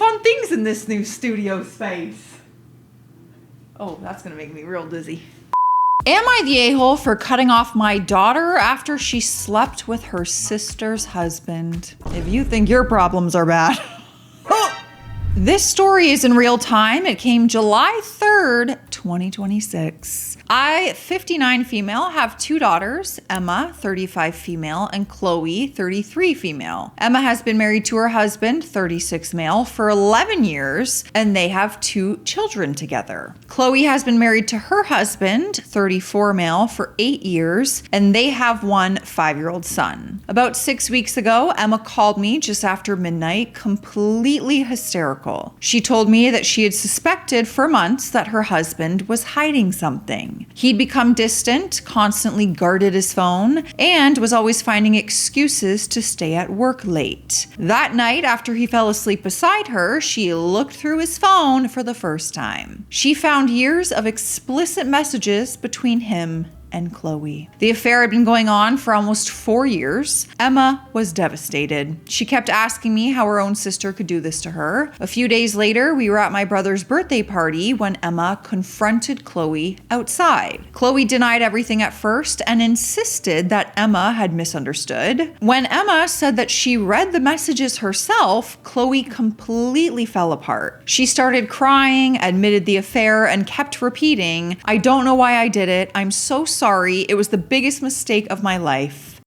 fun things in this new studio space. Oh, that's gonna make me real dizzy. Am I the a-hole for cutting off my daughter after she slept with her sister's husband? If you think your problems are bad. This story is in real time. It came July 3rd, 2026. I, 59 female, have 2 daughters, Emma, 35 female, and Chloe, 33 female. Emma has been married to her husband, 36 male, for 11 years, and they have 2 children together. Chloe has been married to her husband, 34 male, for 8 years, and they have 1 5-year-old son. About 6 weeks ago, Emma called me just after midnight, completely hysterical. She told me that she had suspected for months that her husband was hiding something. He'd become distant, constantly guarded his phone, and was always finding excuses to stay at work late. That night, after he fell asleep beside her, she looked through his phone for the first time. She found years of explicit messages between him and Chloe. The affair had been going on for almost 4 years. Emma was devastated. She kept asking me how her own sister could do this to her. A few days later, we were at my brother's birthday party when Emma confronted Chloe outside. Chloe denied everything at first and insisted that Emma had misunderstood. When Emma said that she read the messages herself, Chloe completely fell apart. She started crying, admitted the affair, and kept repeating, "I don't know why I did it. I'm so sorry. It was the biggest mistake of my life."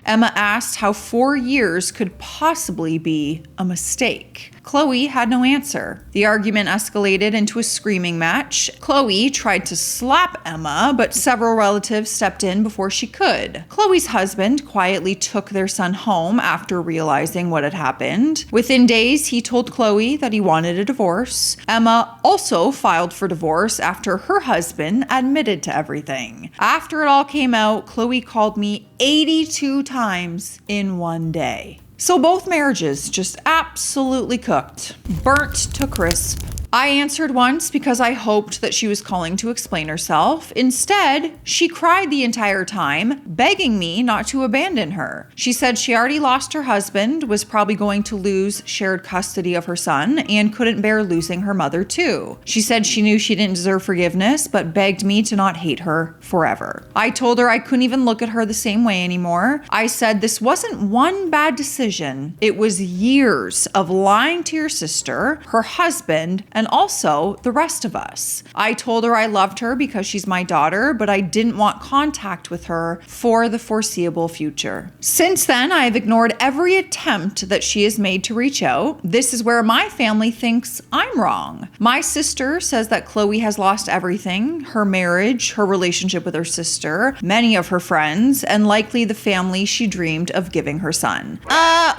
Emma asked how 4 years could possibly be a mistake. Chloe had no answer. The argument escalated into a screaming match. Chloe tried to slap Emma, but several relatives stepped in before she could. Chloe's husband quietly took their son home after realizing what had happened. Within days, he told Chloe that he wanted a divorce. Emma also filed for divorce after her husband admitted to everything. After it all came out, Chloe called me 82 times in one day. So both marriages just absolutely cooked, burnt to crisp. I answered once because I hoped that she was calling to explain herself. Instead, she cried the entire time, begging me not to abandon her. She said she already lost her husband, was probably going to lose shared custody of her son, and couldn't bear losing her mother too. She said she knew she didn't deserve forgiveness, but begged me to not hate her forever. I told her I couldn't even look at her the same way anymore. I said this wasn't one bad decision. It was years of lying to your sister, her husband, and also the rest of us. I told her I loved her because she's my daughter, but I didn't want contact with her for the foreseeable future. Since then, I have ignored every attempt that she has made to reach out. This is where my family thinks I'm wrong. My sister says that Chloe has lost everything: her marriage, her relationship with her sister, many of her friends, and likely the family she dreamed of giving her son.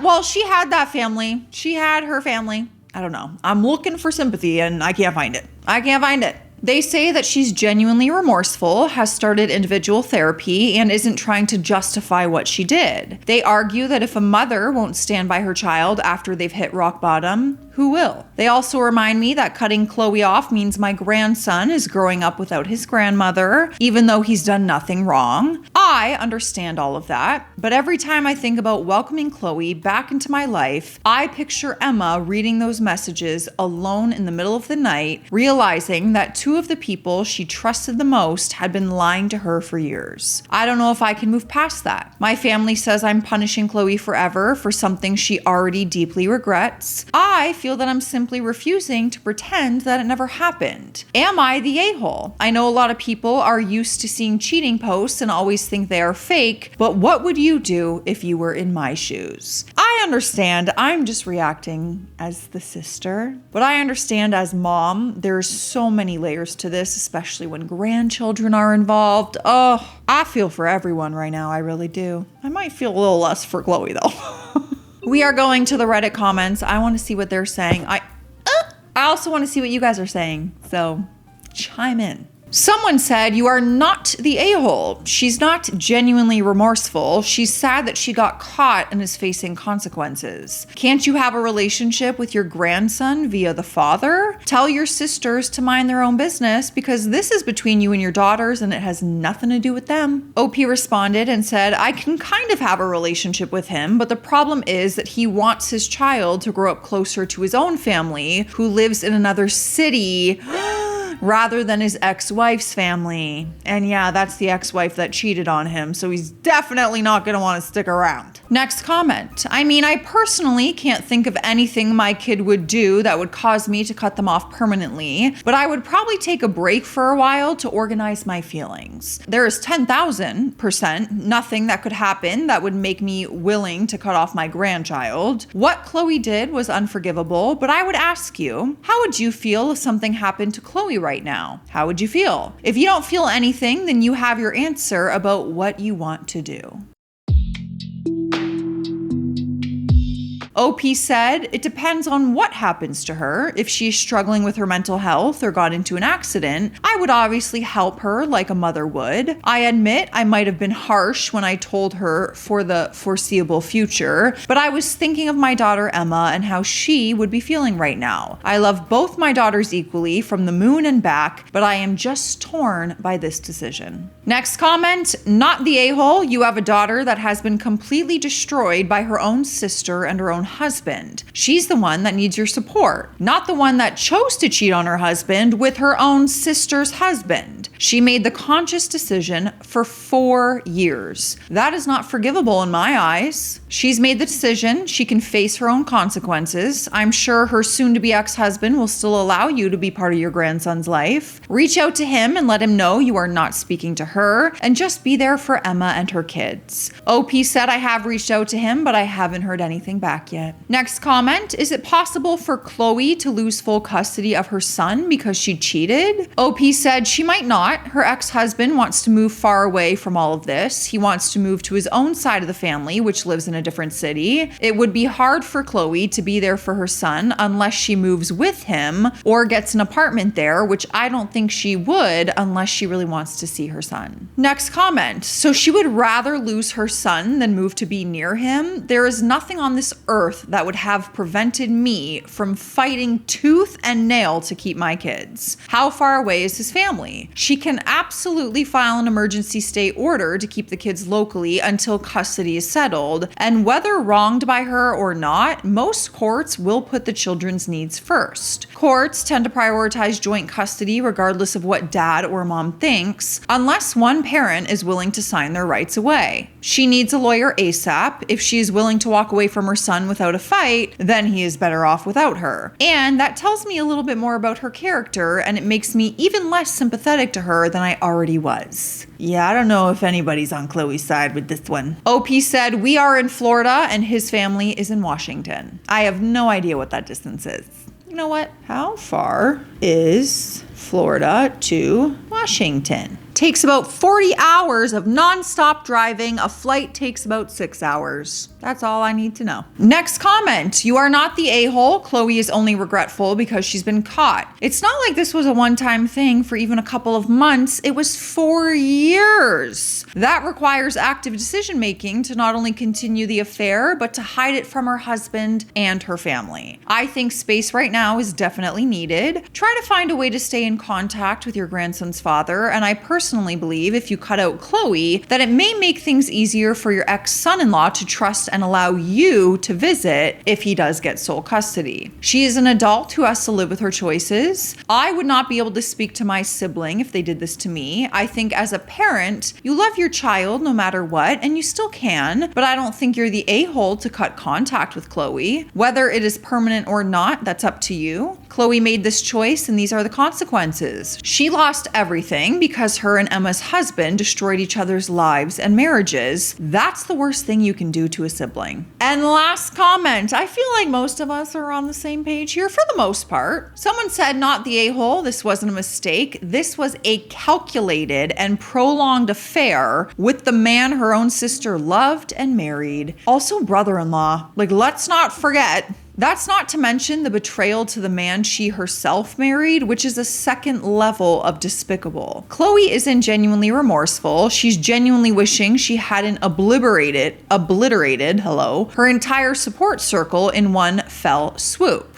Well, she had that family. She had her family. I don't know. I'm looking for sympathy and I can't find it. They say that she's genuinely remorseful, has started individual therapy, and isn't trying to justify what she did. They argue that if a mother won't stand by her child after they've hit rock bottom, who will? They also remind me that cutting Chloe off means my grandson is growing up without his grandmother, even though he's done nothing wrong. I understand all of that, but every time I think about welcoming Chloe back into my life, I picture Emma reading those messages alone in the middle of the night, realizing that 2 of the people she trusted the most had been lying to her for years. I don't know if I can move past that. My family says I'm punishing Chloe forever for something she already deeply regrets. I feel that I'm simply refusing to pretend that it never happened. Am I the a-hole? I know a lot of people are used to seeing cheating posts and always think they are fake, but what would you do if you were in my shoes? I understand I'm just reacting as the sister, but I understand as mom, there's so many layers to this, especially when grandchildren are involved. Oh, I feel for everyone right now. I really do. I might feel a little less for Chloe though. We are going to the Reddit comments. I want to see what they're saying. I also want to see what you guys are saying. So chime in. Someone said, you are not the a-hole. She's not genuinely remorseful. She's sad that she got caught and is facing consequences. Can't you have a relationship with your grandson via the father? Tell your sisters to mind their own business because this is between you and your daughters and it has nothing to do with them. OP responded and said, I can kind of have a relationship with him, but the problem is that he wants his child to grow up closer to his own family who lives in another city rather than his ex-wife's family. And yeah, that's the ex-wife that cheated on him, so he's definitely not gonna want to stick around. Next comment. I mean, I personally can't think of anything my kid would do that would cause me to cut them off permanently, but I would probably take a break for a while to organize my feelings. There is 10,000% nothing that could happen that would make me willing to cut off my grandchild. What Chloe did was unforgivable, but I would ask you, how would you feel if something happened to Chloe right now? How would you feel? If you don't feel anything, then you have your answer about what you want to do. OP said, it depends on what happens to her. If she's struggling with her mental health or got into an accident, I would obviously help her like a mother would. I admit I might have been harsh when I told her for the foreseeable future, but I was thinking of my daughter Emma and how she would be feeling right now. I love both my daughters equally from the moon and back, but I am just torn by this decision. Next comment, not the a-hole. You have a daughter that has been completely destroyed by her own sister and her own husband. She's the one that needs your support, not the one that chose to cheat on her husband with her own sister's husband. She made the conscious decision for 4 years. That is not forgivable in my eyes. She's made the decision. She can face her own consequences. I'm sure her soon-to-be ex-husband will still allow you to be part of your grandson's life. Reach out to him and let him know you are not speaking to her, and just be there for Emma and her kids. OP said, I have reached out to him, but I haven't heard anything back yet. Next comment, is it possible for Chloe to lose full custody of her son because she cheated? OP said she might not. Her ex-husband wants to move far away from all of this. He wants to move to his own side of the family, which lives in a different city. It would be hard for Chloe to be there for her son unless she moves with him or gets an apartment there, which I don't think she would unless she really wants to see her son. Next comment, so she would rather lose her son than move to be near him? There is nothing on this earth that would have prevented me from fighting tooth and nail to keep my kids. How far away is his family? She can absolutely file an emergency stay order to keep the kids locally until custody is settled, and whether wronged by her or not, most courts will put the children's needs first. Courts tend to prioritize joint custody regardless of what dad or mom thinks, unless one parent is willing to sign their rights away. She needs a lawyer ASAP. If she is willing to walk away from her son without a fight, then he is better off without her. And that tells me a little bit more about her character, and it makes me even less sympathetic to her than I already was. Yeah, I don't know if anybody's on Chloe's side with this one. OP said, we are in Florida and his family is in Washington. I have no idea what that distance is. You know what? How far is Florida to Washington? Takes about 40 hours of nonstop driving. A flight takes about 6 hours. That's all I need to know. Next comment. You are not the a-hole. Chloe is only regretful because she's been caught. It's not like this was a one-time thing for even a couple of months. It was 4 years. That requires active decision-making to not only continue the affair, but to hide it from her husband and her family. I think space right now is definitely needed. Try to find a way to stay in contact with your grandson's father, and I personally believe if you cut out Chloe, that it may make things easier for your ex-son-in-law to trust and allow you to visit if he does get sole custody. She is an adult who has to live with her choices. I would not be able to speak to my sibling if they did this to me. I think as a parent, you love your child no matter what, and you still can, but I don't think you're the a-hole to cut contact with Chloe. Whether it is permanent or not, that's up to you. Chloe made this choice and these are the consequences. She lost everything because her and Emma's husband destroyed each other's lives and marriages. That's the worst thing you can do to a sibling. And last comment, I feel like most of us are on the same page here for the most part. Someone said, not the a-hole, this wasn't a mistake. This was a calculated and prolonged affair with the man her own sister loved and married. Also brother-in-law. Like, let's not forget, That's not to mention the betrayal to the man she herself married, which is a second level of despicable. Chloe isn't genuinely remorseful. She's genuinely wishing she hadn't obliterated, her entire support circle in one fell swoop.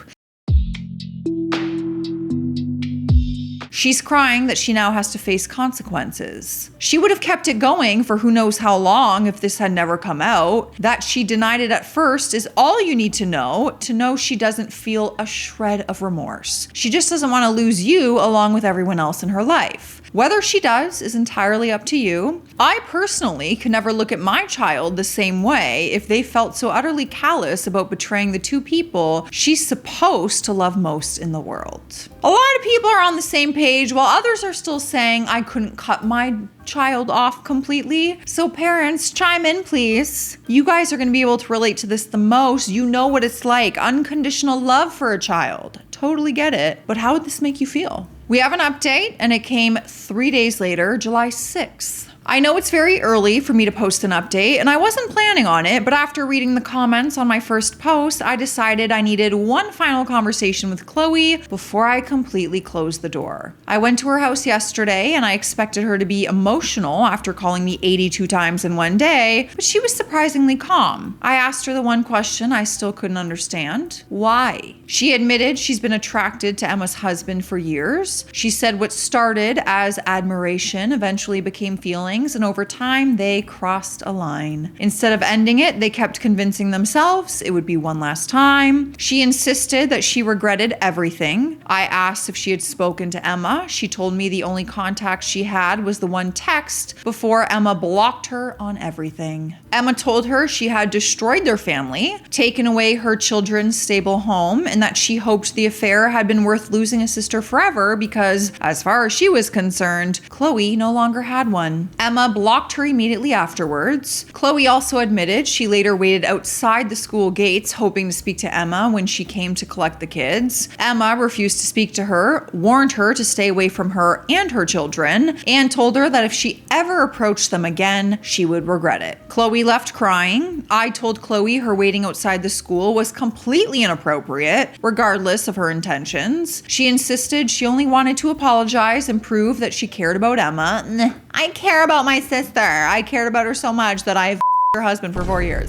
She's crying that she now has to face consequences. She would have kept it going for who knows how long if this had never come out. That she denied it at first is all you need to know she doesn't feel a shred of remorse. She just doesn't want to lose you along with everyone else in her life. Whether she does is entirely up to you. I personally could never look at my child the same way if they felt so utterly callous about betraying the two people she's supposed to love most in the world. A lot of people are on the same page while others are still saying I couldn't cut my child off completely. So parents, chime in please. You guys are going to be able to relate to this the most. You know what it's like. Unconditional love for a child. Totally get it. But how would this make you feel? We have an update, and it came 3 days later, July 6th. I know it's very early for me to post an update, and I wasn't planning on it, but after reading the comments on my first post, I decided I needed one final conversation with Chloe before I completely closed the door. I went to her house yesterday, and I expected her to be emotional after calling me 82 times in one day, but she was surprisingly calm. I asked her the one question I still couldn't understand. Why? She admitted she's been attracted to Emma's husband for years. She said what started as admiration eventually became feelings, and over time they crossed a line. Instead of ending it, they kept convincing themselves it would be one last time. She insisted that she regretted everything. I asked if she had spoken to Emma. She told me the only contact she had was the one text before Emma blocked her on everything. Emma told her she had destroyed their family, taken away her children's stable home, and that she hoped the affair had been worth losing a sister forever because, as far as she was concerned, Chloe no longer had one. Emma blocked her immediately afterwards. Chloe also admitted she later waited outside the school gates hoping to speak to Emma when she came to collect the kids. Emma refused to speak to her, warned her to stay away from her and her children, and told her that if she ever approached them again, she would regret it. Chloe left crying. I told Chloe her waiting outside the school was completely inappropriate, regardless of her intentions. She insisted she only wanted to apologize and prove that she cared about Emma. I care about my sister. I cared about her so much that I've her husband for 4 years.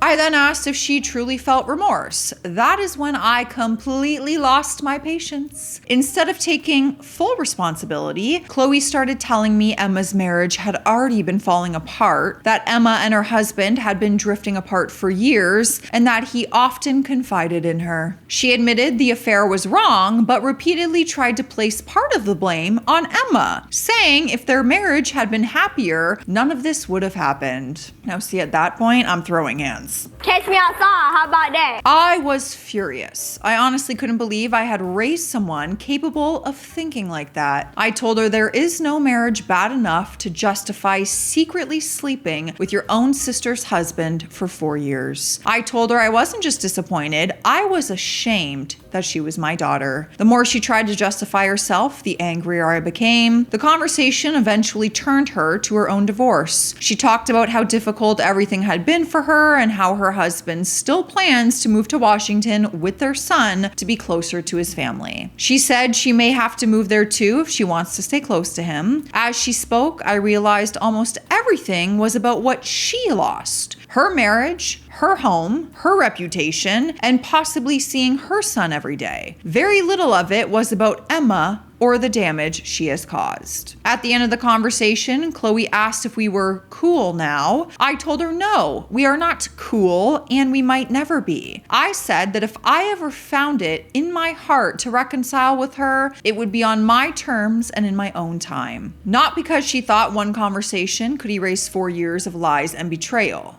I then asked if she truly felt remorse. That is when I completely lost my patience. Instead of taking full responsibility, Chloe started telling me Emma's marriage had already been falling apart, that Emma and her husband had been drifting apart for years, and that he often confided in her. She admitted the affair was wrong, but repeatedly tried to place part of the blame on Emma, saying if their marriage had been happier, none of this would have happened. Now see, at that point, I'm throwing hands. Catch me outside, how about that? I was furious. I honestly couldn't believe I had raised someone capable of thinking like that. I told her there is no marriage bad enough to justify secretly sleeping with your own sister's husband for 4 years. I told her I wasn't just disappointed, I was ashamed that she was my daughter. The more she tried to justify herself, the angrier I became. The conversation eventually turned her to her own divorce. She talked about how difficult everything had been for her and how her husband still plans to move to Washington with their son to be closer to his family. She said she may have to move there too if she wants to stay close to him. As she spoke, I realized almost everything was about what she lost. Her marriage, her home, her reputation, and possibly seeing her son every day. Very little of it was about Emma or the damage she has caused. At the end of the conversation, Chloe asked if we were cool now. I told her no, we are not cool and we might never be. I said that if I ever found it in my heart to reconcile with her, it would be on my terms and in my own time. Not because she thought one conversation could erase 4 years of lies and betrayal.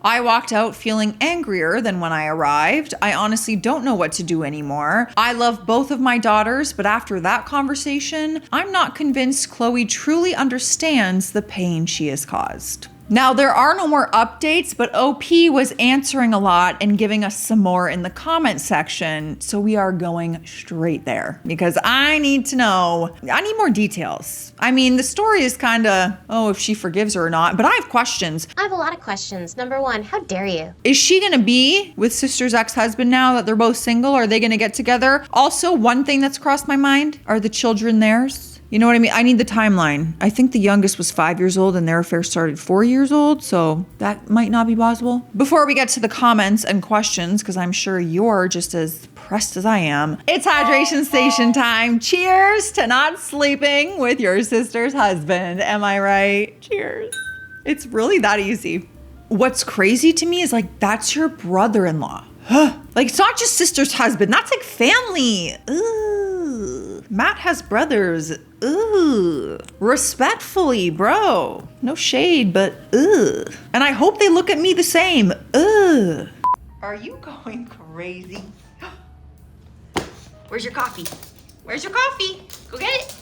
I walked out feeling angrier than when I arrived. I honestly don't know what to do anymore. I love both of my daughters, but after that conversation, I'm not convinced Chloe truly understands the pain she has caused. Now, there are no more updates, but OP was answering a lot and giving us some more in the comment section. So we are going straight there because I need to know, I need more details. I mean, the story is kind of, if she forgives her or not, but I have questions. I have a lot of questions. Number one, how dare you? Is she going to be with sister's ex-husband now that they're both single? Are they going to get together? Also, one thing that's crossed my mind, are the children theirs? You know what I mean? I need the timeline. I think the youngest was 5 years old and their affair started 4 years old, so that might not be possible. Before we get to the comments and questions, because I'm sure you're just as pressed as I am, it's hydration station time. Cheers to not sleeping with your sister's husband. Am I right? Cheers. It's really that easy. What's crazy to me is like, that's your brother-in-law. Like, it's not just sister's husband. That's like family. Ooh. Matt has brothers. Ooh. Respectfully, bro. No shade, but ugh. And I hope they look at me the same. Ugh. Are you going crazy? Where's your coffee? Where's your coffee? Go get it.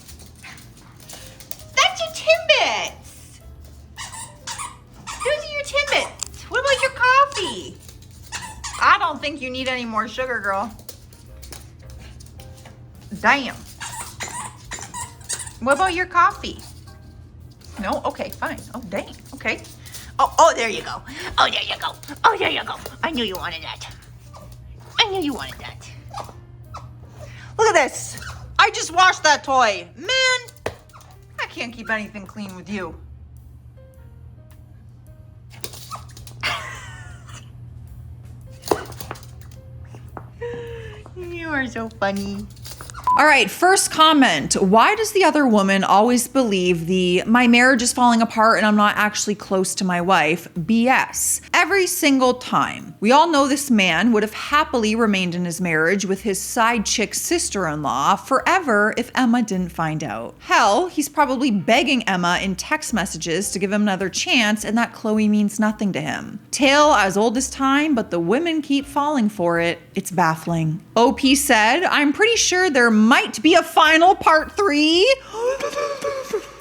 That's your Timbits. Those are your Timbits. What about your coffee? I don't think you need any more sugar, girl. Damn. What about your coffee? No? Okay, fine. Oh, dang. Okay. Oh, there you go. Oh, there you go. Oh, there you go. I knew you wanted that. I knew you wanted that. Look at this. I just washed that toy. Man, I can't keep anything clean with you. You are so funny. All right, first comment. Why does the other woman always believe my marriage is falling apart and I'm not actually close to my wife BS? Every single time. We all know this man would have happily remained in his marriage with his side chick sister-in-law forever if Emma didn't find out. Hell, he's probably begging Emma in text messages to give him another chance and that Chloe means nothing to him. Tale as old as time, but the women keep falling for it. It's baffling. OP said, I'm pretty sure there might be a final part 3.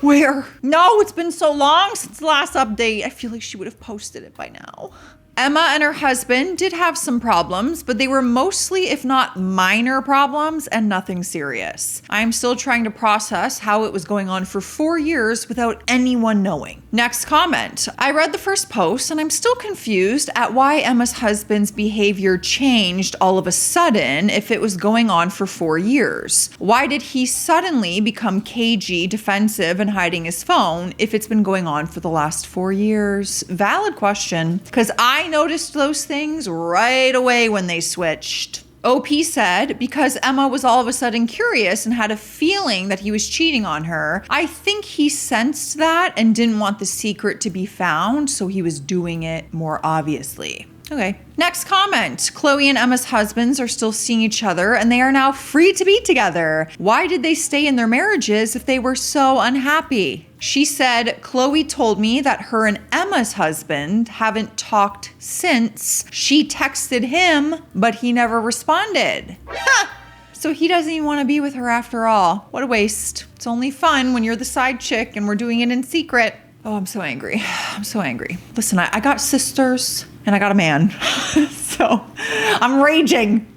Where? No, it's been so long since the last update. I feel like she would have posted it by now. Emma and her husband did have some problems, but they were mostly, if not minor problems, and nothing serious. I'm still trying to process how it was going on for 4 years without anyone knowing. Next comment. I read the first post and I'm still confused at why Emma's husband's behavior changed all of a sudden if it was going on for 4 years. Why did he suddenly become cagey, defensive, and hiding his phone if it's been going on for the last 4 years? Valid question, because I noticed those things right away when they switched. OP said, because Emma was all of a sudden curious and had a feeling that he was cheating on her, I think he sensed that and didn't want the secret to be found, so he was doing it more obviously. Okay. Next comment. Chloe and Emma's husbands are still seeing each other and they are now free to be together. Why did they stay in their marriages if they were so unhappy? She said, Chloe told me that her and Emma's husband haven't talked since. She texted him, but he never responded. So he doesn't even want to be with her after all. What a waste. It's only fun when you're the side chick and we're doing it in secret. Oh, I'm so angry. I'm so angry. Listen, I got sisters and I got a man. So I'm raging.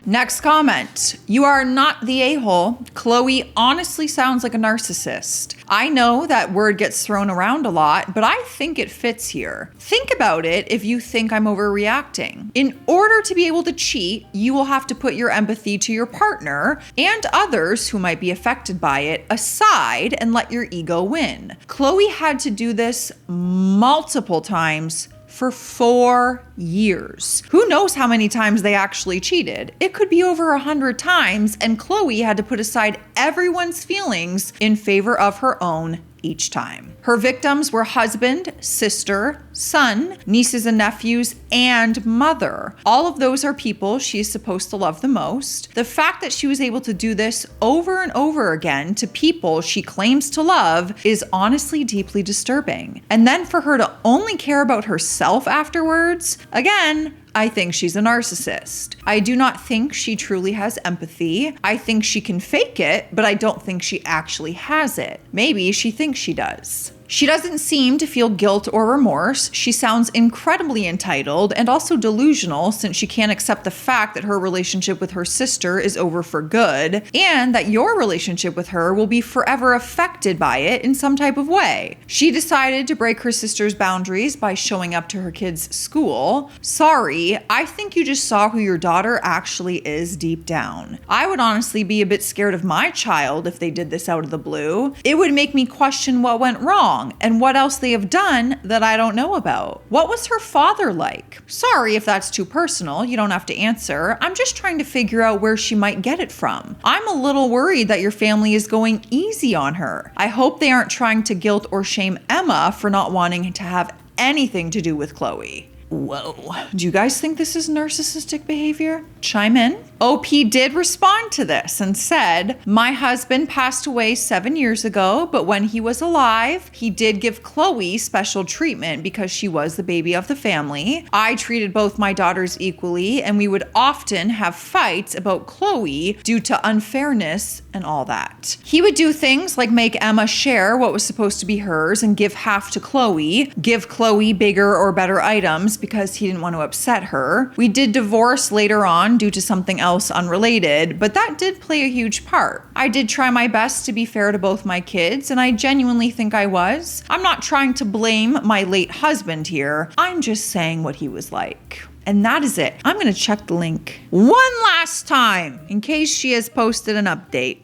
Next comment. You are not the a-hole. Chloe honestly sounds like a narcissist. I know that word gets thrown around a lot, but I think it fits here. Think about it if you think I'm overreacting. In order to be able to cheat, you will have to put your empathy to your partner and others who might be affected by it aside and let your ego win. Chloe had to do this multiple times for 4 years. Who knows how many times they actually cheated? It could be over 100 times, and Chloe had to put aside everyone's feelings in favor of her own each time. Her victims were husband, sister, son, nieces and nephews, and mother. All of those are people she is supposed to love the most. The fact that she was able to do this over and over again to people she claims to love is honestly deeply disturbing. And then for her to only care about herself afterwards, again, I think she's a narcissist. I do not think she truly has empathy. I think she can fake it, but I don't think she actually has it. Maybe she thinks she does. She doesn't seem to feel guilt or remorse. She sounds incredibly entitled and also delusional since she can't accept the fact that her relationship with her sister is over for good and that your relationship with her will be forever affected by it in some type of way. She decided to break her sister's boundaries by showing up to her kids' school. Sorry, I think you just saw who your daughter actually is deep down. I would honestly be a bit scared of my child if they did this out of the blue. It would make me question what went wrong and what else they have done that I don't know about. What was her father like? Sorry if that's too personal, you don't have to answer. I'm just trying to figure out where she might get it from. I'm a little worried that your family is going easy on her. I hope they aren't trying to guilt or shame Emma for not wanting to have anything to do with Chloe. Whoa. Do you guys think this is narcissistic behavior? Chime in. OP did respond to this and said, my husband passed away 7 years ago, but when he was alive, he did give Chloe special treatment because she was the baby of the family. I treated both my daughters equally, and we would often have fights about Chloe due to unfairness and all that. He would do things like make Emma share what was supposed to be hers and give half to Chloe, give Chloe bigger or better items because he didn't want to upset her. We did divorce later on due to something else unrelated, but that did play a huge part. I did try my best to be fair to both my kids, and I genuinely think I was. I'm not trying to blame my late husband here. I'm just saying what he was like. And that is it. I'm going to check the link one last time in case she has posted an update.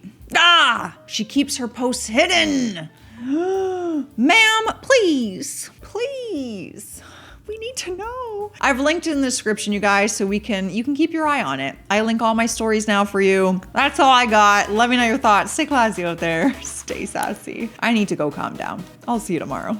She keeps her posts hidden. Ma'am, please. We need to know. I've linked it in the description, you guys, so you can keep your eye on it. I link all my stories now for you. That's all I got. Let me know your thoughts. Stay classy out there. Stay sassy. I need to go calm down. I'll see you tomorrow.